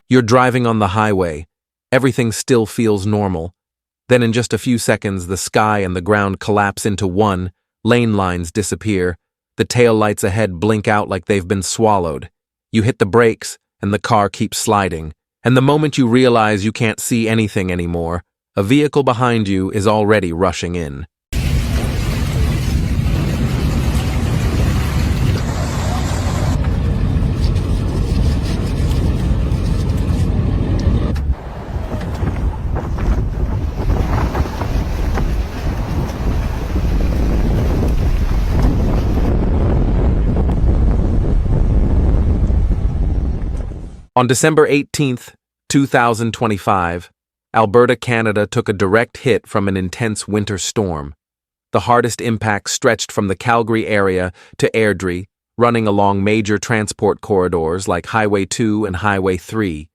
You're driving on the highway. Everything still feels normal. Then in just a few seconds, the sky and the ground collapse into one, lane lines disappear, the taillights ahead blink out like they've been swallowed. You hit the brakes, and the car keeps sliding. And the moment you realize you can't see anything anymore, a vehicle behind you is already rushing in. On December 18, 2025, Alberta, Canada took a direct hit from an intense winter storm. The hardest impact stretched from the Calgary area to Airdrie, running along major transport corridors like Highway 2 and Highway 3.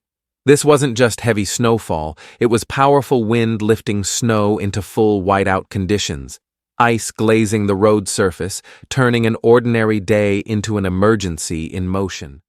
This wasn't just heavy snowfall, it was powerful wind lifting snow into full whiteout conditions, ice glazing the road surface, turning an ordinary day into an emergency in motion.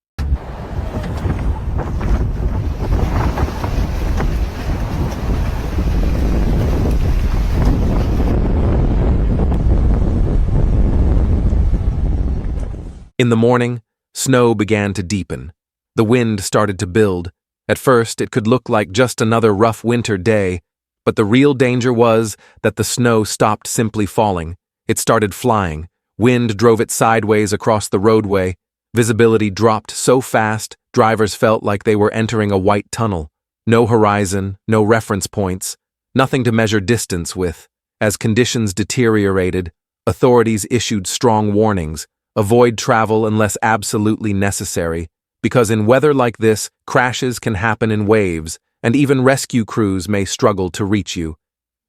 In the morning, snow began to deepen. The wind started to build. At first, it could look like just another rough winter day, but the real danger was that the snow stopped simply falling. It started flying. Wind drove it sideways across the roadway. Visibility dropped so fast, drivers felt like they were entering a white tunnel. No horizon, no reference points, nothing to measure distance with. As conditions deteriorated, authorities issued strong warnings. Avoid travel unless absolutely necessary, because in weather like this, crashes can happen in waves, and even rescue crews may struggle to reach you.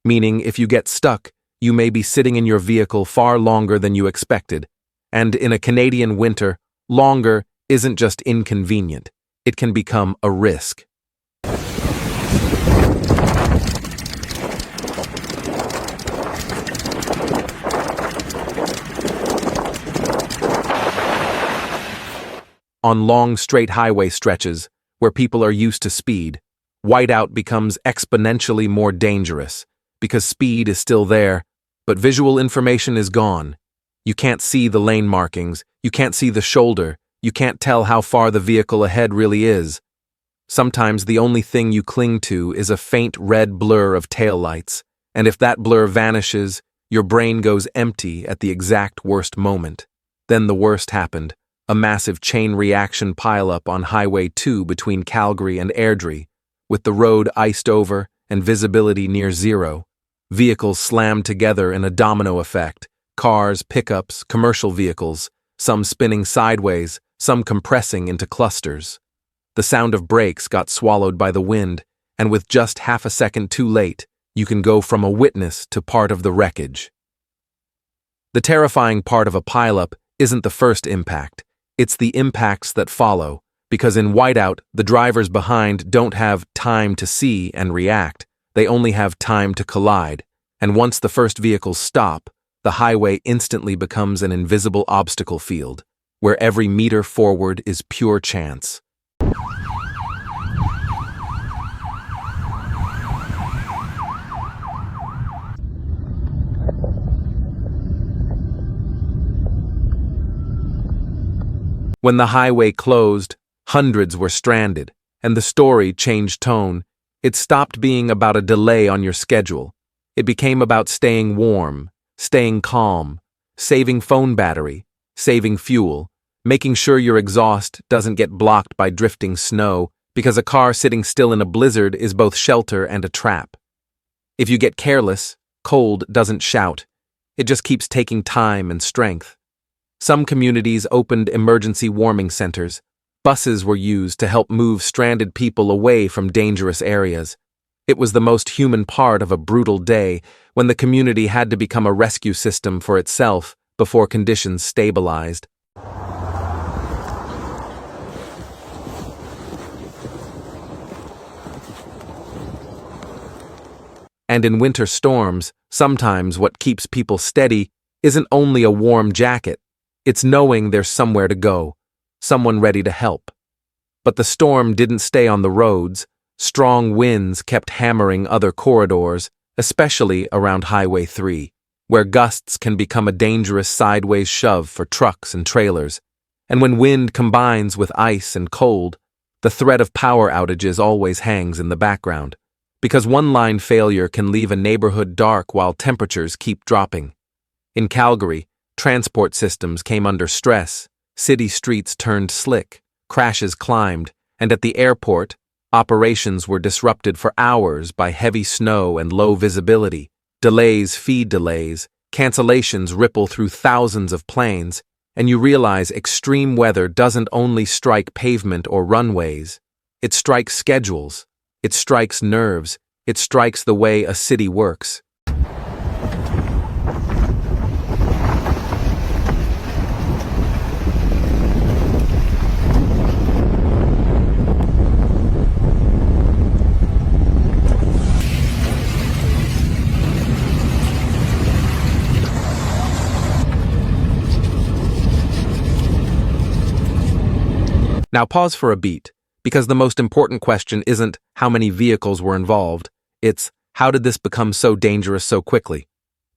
Meaning, if you get stuck, you may be sitting in your vehicle far longer than you expected. And in a Canadian winter, longer isn't just inconvenient, it can become a risk. On long, straight highway stretches, where people are used to speed, whiteout becomes exponentially more dangerous, because speed is still there, but visual information is gone. You can't see the lane markings, you can't see the shoulder, you can't tell how far the vehicle ahead really is. Sometimes the only thing you cling to is a faint red blur of taillights, and if that blur vanishes, your brain goes empty at the exact worst moment. Then the worst happened. A massive chain reaction pileup on Highway 2 between Calgary and Airdrie, with the road iced over and visibility near zero. Vehicles slammed together in a domino effect, cars, pickups, commercial vehicles, some spinning sideways, some compressing into clusters. The sound of brakes got swallowed by the wind, and with just half a second too late, you can go from a witness to part of the wreckage. The terrifying part of a pileup isn't the first impact. It's the impacts that follow, because in whiteout, the drivers behind don't have time to see and react. They only have time to collide. And once the first vehicles stop, the highway instantly becomes an invisible obstacle field, where every meter forward is pure chance. When the highway closed, hundreds were stranded, and the story changed tone. It stopped being about a delay on your schedule. It became about staying warm, staying calm, saving phone battery, saving fuel, making sure your exhaust doesn't get blocked by drifting snow, because a car sitting still in a blizzard is both shelter and a trap. If you get careless, cold doesn't shout. It just keeps taking time and strength. Some communities opened emergency warming centers. Buses were used to help move stranded people away from dangerous areas. It was the most human part of a brutal day when the community had to become a rescue system for itself before conditions stabilized. And in winter storms, sometimes what keeps people steady isn't only a warm jacket, it's knowing there's somewhere to go, someone ready to help. But the storm didn't stay on the roads. Strong winds kept hammering other corridors, especially around Highway 3, where gusts can become a dangerous sideways shove for trucks and trailers. And when wind combines with ice and cold, the threat of power outages always hangs in the background, because one line failure can leave a neighborhood dark while temperatures keep dropping. In Calgary, transport systems came under stress, city streets turned slick, crashes climbed, and at the airport, operations were disrupted for hours by heavy snow and low visibility. Delays feed delays, cancellations ripple through thousands of planes, and you realize extreme weather doesn't only strike pavement or runways. It strikes schedules, it strikes nerves, it strikes the way a city works. Now pause for a beat, because the most important question isn't how many vehicles were involved, it's how did this become so dangerous so quickly?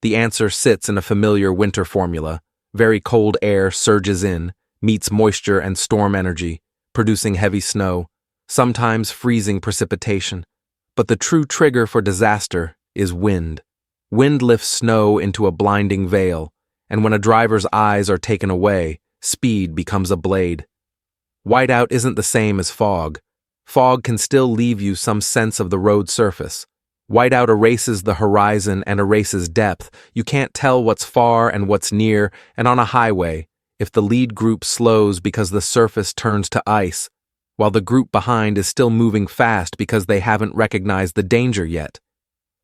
The answer sits in a familiar winter formula. Very cold air surges in, meets moisture and storm energy, producing heavy snow, sometimes freezing precipitation. But the true trigger for disaster is wind. Wind lifts snow into a blinding veil, and when a driver's eyes are taken away, speed becomes a blade. Whiteout isn't the same as fog. Fog can still leave you some sense of the road surface. Whiteout erases the horizon and erases depth. You can't tell what's far and what's near, and on a highway, if the lead group slows because the surface turns to ice, while the group behind is still moving fast because they haven't recognized the danger yet.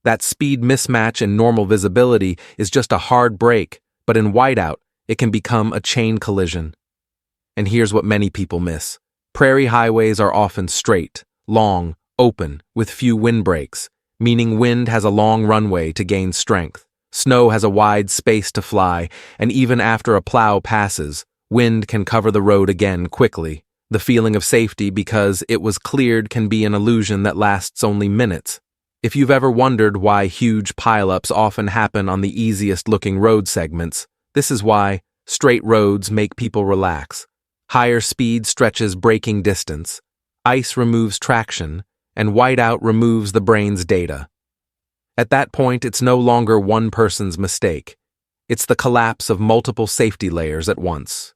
That speed mismatch in normal visibility is just a hard break, but in whiteout, it can become a chain collision. And here's what many people miss. Prairie highways are often straight, long, open, with few windbreaks, meaning wind has a long runway to gain strength. Snow has a wide space to fly, and even after a plow passes, wind can cover the road again quickly. The feeling of safety because it was cleared can be an illusion that lasts only minutes. If you've ever wondered why huge pileups often happen on the easiest-looking road segments, this is why. Straight roads make people relax. Higher speed stretches braking distance, ice removes traction, and whiteout removes the brain's data. At that point, it's no longer one person's mistake. It's the collapse of multiple safety layers at once.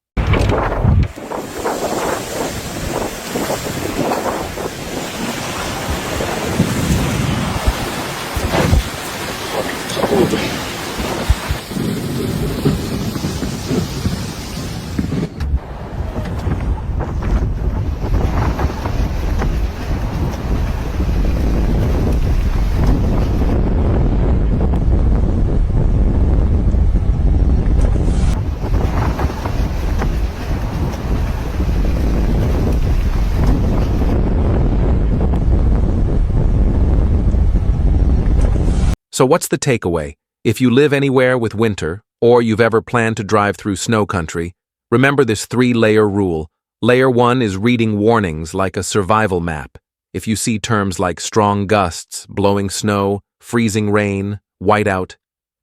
So what's the takeaway? If you live anywhere with winter, or you've ever planned to drive through snow country, remember this 3-layer rule. Layer 1 is reading warnings like a survival map. If you see terms like strong gusts, blowing snow, freezing rain, whiteout,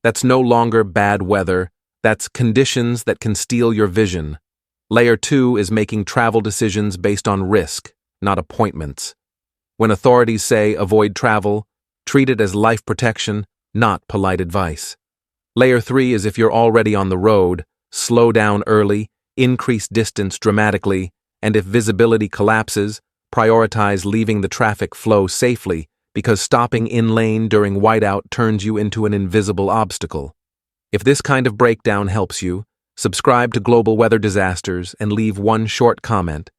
that's no longer bad weather, that's conditions that can steal your vision. Layer 2 is making travel decisions based on risk, not appointments. When authorities say avoid travel, treat it as life protection, not polite advice. Layer 3 is if you're already on the road, slow down early, increase distance dramatically, and if visibility collapses, prioritize leaving the traffic flow safely because stopping in lane during whiteout turns you into an invisible obstacle. If this kind of breakdown helps you, subscribe to Global Weather Disasters and leave one short comment.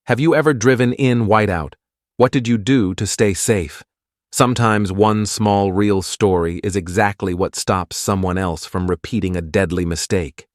Have you ever driven in whiteout? What did you do to stay safe? Sometimes one small real story is exactly what stops someone else from repeating a deadly mistake.